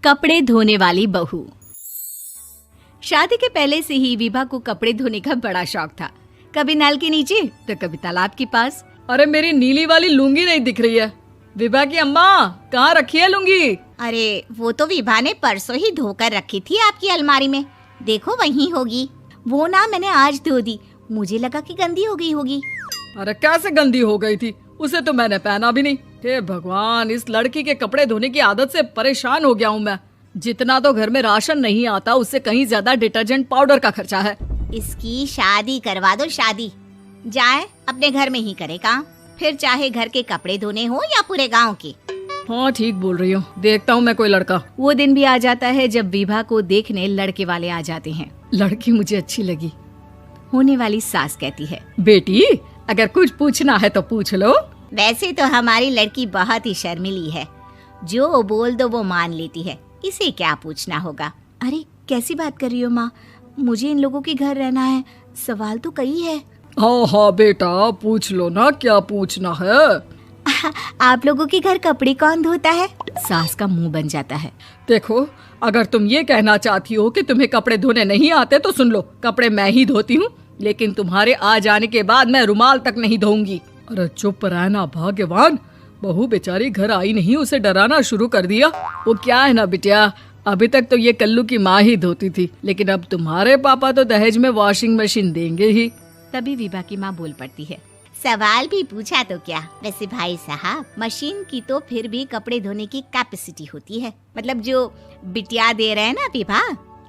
कपड़े धोने वाली बहू। शादी के पहले से ही विभा को कपड़े धोने का बड़ा शौक था। कभी नल के नीचे तो कभी तालाब के पास। अरे मेरी नीली वाली लुंगी नहीं दिख रही है। विभा की अम्मा, कहाँ रखी है लुंगी? अरे वो तो विभा ने परसों ही धोकर रखी थी आपकी अलमारी में, देखो वहीं होगी। वो ना मैंने आज धो दी, मुझे लगा कि गंदी हो गई होगी। अरे कैसे गंदी हो गई थी? उसे तो मैंने पहना भी नहीं। हे भगवान, इस लड़की के कपड़े धोने की आदत से परेशान हो गया हूँ मैं। जितना तो घर में राशन नहीं आता, उससे कहीं ज्यादा डिटर्जेंट पाउडर का खर्चा है। इसकी शादी करवा दो, शादी। जाए अपने घर में ही करे काम, फिर चाहे घर के कपड़े धोने हो या पूरे गांव के। हाँ ठीक बोल रही हूँ, देखता हूँ मैं कोई लड़का। वो दिन भी आ जाता है जब विभा को देखने लड़के वाले आ जाते हैं। लड़की मुझे अच्छी लगी। होने वाली सास कहती है, बेटी अगर कुछ पूछना है तो पूछ लो। वैसे तो हमारी लड़की बहुत ही शर्मीली है, जो बोल दो वो मान लेती है, इसे क्या पूछना होगा। अरे कैसी बात कर रही हो माँ, मुझे इन लोगों के घर रहना है, सवाल तो कई है। हाँ हाँ बेटा, पूछ लो ना, क्या पूछना है। आप लोगों के घर कपड़े कौन धोता है? सास का मुंह बन जाता है। देखो, अगर तुम ये कहना चाहती हो कि तुम्हें कपड़े धोने नहीं आते तो सुन लो, कपड़े मैं ही धोती हूँ, लेकिन तुम्हारे आ जाने के बाद मैं रुमाल तक नहीं धोऊंगी। अरे चुप रहना भाग्यवान, बहू बेचारी घर आई नहीं, उसे डराना शुरू कर दिया। वो क्या है ना बिटिया, अभी तक तो ये कल्लू की माँ ही धोती थी, लेकिन अब तुम्हारे पापा तो दहेज में वॉशिंग मशीन देंगे ही। तभी विभा की माँ बोल पड़ती है, सवाल भी पूछा तो क्या। वैसे भाई साहब, मशीन की तो फिर भी कपड़े धोने की कैपेसिटी होती है। मतलब जो बिटिया दे रहे हैं ना विभा,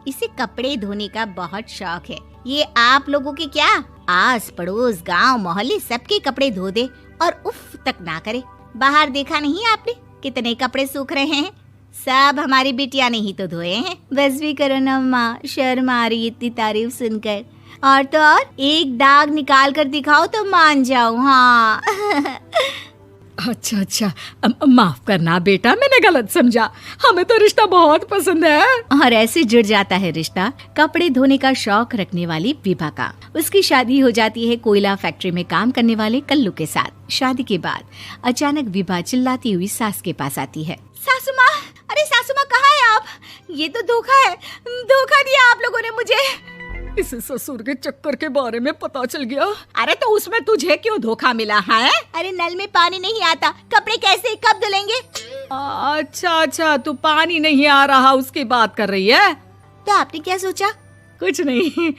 इसे कपड़े धोने का बहुत शौक है। ये आप लोगों के क्या, आस पड़ोस गांव मोहल्ले सबके कपड़े धो दे और उफ तक ना करे। बाहर देखा नहीं आपने कितने कपड़े सूख रहे हैं? सब हमारी बिटिया ने ही तो धोए हैं। बस भी करो ना माँ, शर्म आ रही इतनी तारीफ सुनकर। और तो और एक दाग निकाल कर दिखाओ तो मान जाओ। हाँ अच्छा, माफ करना बेटा, मैंने गलत समझा। हमें तो रिश्ता बहुत पसंद है। और ऐसे जुड़ जाता है रिश्ता कपड़े धोने का शौक रखने वाली विभा का। उसकी शादी हो जाती है कोयला फैक्ट्री में काम करने वाले कल्लू के साथ। शादी के बाद अचानक विभा चिल्लाती हुई सास के पास आती है। सासू माँ, अरे सासू माँ कहाँ है आप? ये तो धोखा है, धोखा दिया आप लोगों ने मुझे। इसे ससुर के चक्कर के बारे में पता चल गया। अरे तो उसमें तुझे क्यों धोखा मिला है? अरे नल में पानी नहीं आता, कपड़े कैसे कब धुलेंगे? अच्छा, तू पानी नहीं आ रहा उसकी बात कर रही है। तो आपने क्या सोचा? कुछ नहीं।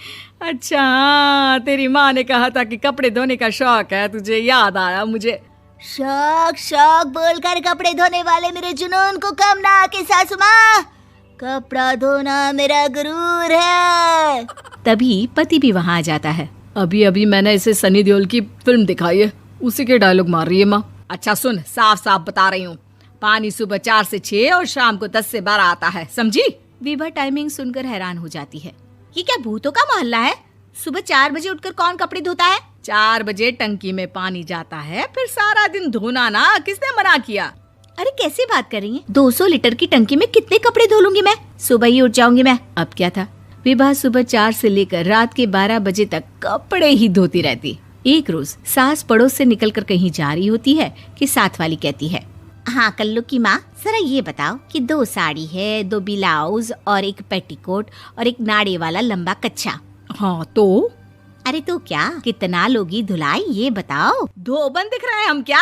अच्छा तेरी माँ ने कहा था कि कपड़े धोने का शौक है तुझे, याद आया मुझे। शौक बोलकर कपड़े धोने वाले मेरे जुनून को कम ना आके सासू माँ, कपड़ा धोना मेरा गुरूर है। तभी पति भी वहाँ आ जाता है। अभी मैंने इसे सनी देओल की फिल्म दिखाई है, उसी के डायलॉग मार रही है माँ। अच्छा सुन, साफ साफ बता रही हूँ, पानी सुबह 4 से 6 और शाम को 10 से 12 आता है, समझी? विभा टाइमिंग सुनकर हैरान हो जाती है। ये क्या भूतों का मोहल्ला है? सुबह 4 बजे उठकर कौन कपड़े धोता है? 4 बजे टंकी में पानी जाता है, फिर सारा दिन धोना ना, किसने मना किया? अरे कैसी बात कर रही हैं? 200 लीटर की टंकी में कितने कपड़े धो लूंगी मैं? सुबह ही उठ जाऊंगी मैं। अब क्या था, विभा सुबह 4 से लेकर रात के 12 बजे तक कपड़े ही धोती रहती। एक रोज सास पड़ोस से निकलकर कहीं जा रही होती है कि साथ वाली कहती है, हाँ कल्लू की माँ, जरा ये बताओ कि 2 साड़ी है, 2 ब्लाउज और एक पेटीकोट और एक नाड़े वाला लंबा कच्छा। हाँ तो? अरे तो क्या, कितना लोगी धुलाई ये बताओ। धोबन दिख रहे हैं हम क्या?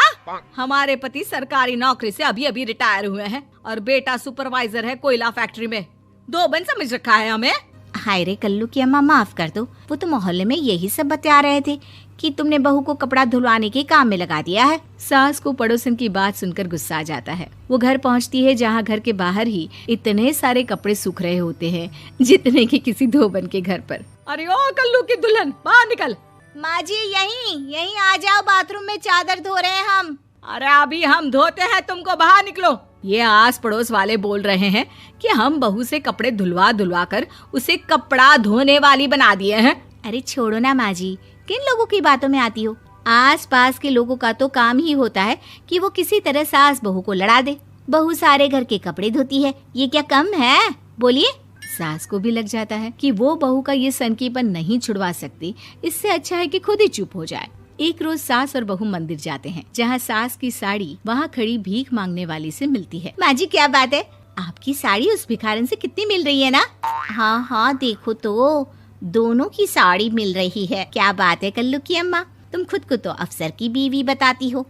हमारे पति सरकारी नौकरी से अभी रिटायर हुए हैं और बेटा सुपरवाइजर है कोयला फैक्ट्री में। धोबन समझ रखा है हमें? हाय रे कल्लू की अम्मा, माफ कर दो, वो तो मोहल्ले में यही सब बता रहे थे कि तुमने बहू को कपड़ा धुलवाने के काम में लगा दिया है। सास को पड़ोसन की बात सुनकर गुस्सा आ जाता है। वो घर पहुंचती है जहां घर के बाहर ही इतने सारे कपड़े सूख रहे होते हैं जितने कि किसी धोबन के घर पर। अरे ओ कल्लू की दुल्हन, बाहर निकल। माँ जी यहीं आ जाओ, बाथरूम में चादर धो रहे हैं हम। अरे अभी हम धोते हैं, तुमको बाहर निकलो। ये आस पड़ोस वाले बोल रहे हैं कि हम बहू से कपड़े धुलवा कर उसे कपड़ा धोने वाली बना दिए हैं। अरे छोड़ो ना माँ जी, किन लोगों की बातों में आती हो? आस पास के लोगों का तो काम ही होता है कि वो किसी तरह सास बहू को लड़ा दे। बहू सारे घर के कपड़े धोती है, ये क्या कम है? बोलिए। सास को भी लग जाता है कि वो बहू का ये सनकीपन नहीं छुड़वा सकती, इससे अच्छा है कि खुद ही चुप हो जाए। एक रोज सास और बहू मंदिर जाते हैं, जहाँ सास की साड़ी वहाँ खड़ी भीख मांगने वाली से मिलती है। माँ जी क्या बात है, आपकी साड़ी उस भिखारन से कितनी मिल रही है ना? हाँ हाँ देखो तो, दोनों की साड़ी मिल रही है। क्या बात है कल्लू की अम्मा, तुम खुद को तो अफसर की बीवी बताती हो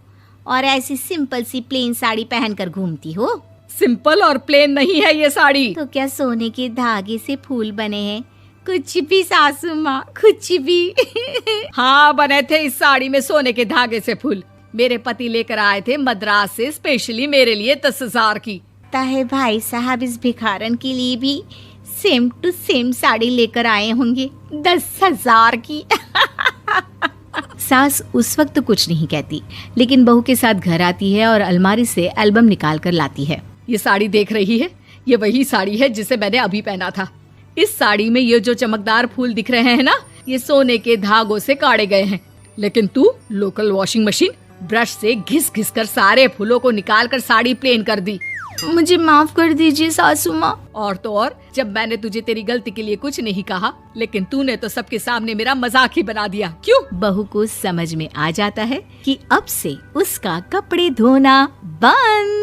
और ऐसी सिंपल सी प्लेन साड़ी पहनकर घूमती हो। सिंपल और प्लेन नहीं है ये साड़ी। तो क्या सोने के धागे से फूल बने हैं? कुछ भी सासू माँ, कुछ भी। हाँ बने थे इस साड़ी में सोने के धागे से फूल। मेरे पति लेकर आए थे मद्रास से स्पेशली मेरे लिए 10,000 की। ताहे भाई साहब इस भिखारन के लिए भी सेम टू सेम साड़ी लेकर आए होंगे 10,000 की। सास उस वक्त तो कुछ नहीं कहती, लेकिन बहू के साथ घर आती है और अलमारी से एल्बम निकाल कर लाती है। ये साड़ी देख रही है, ये वही साड़ी है जिसे मैंने अभी पहना था। इस साड़ी में ये जो चमकदार फूल दिख रहे हैं ना, ये सोने के धागों से काटे गए हैं। लेकिन तू लोकल वॉशिंग मशीन ब्रश से घिस घिस कर सारे फूलों को निकाल कर साड़ी प्लेन कर दी। मुझे माफ कर दीजिए सासू माँ। और तो और, जब मैंने तुझे तेरी गलती के लिए कुछ नहीं कहा, लेकिन तूने तो सबके सामने मेरा मजाक ही बना दिया। क्यों? बहू को समझ में आ जाता है कि अब से उसका कपड़े धोना बंद।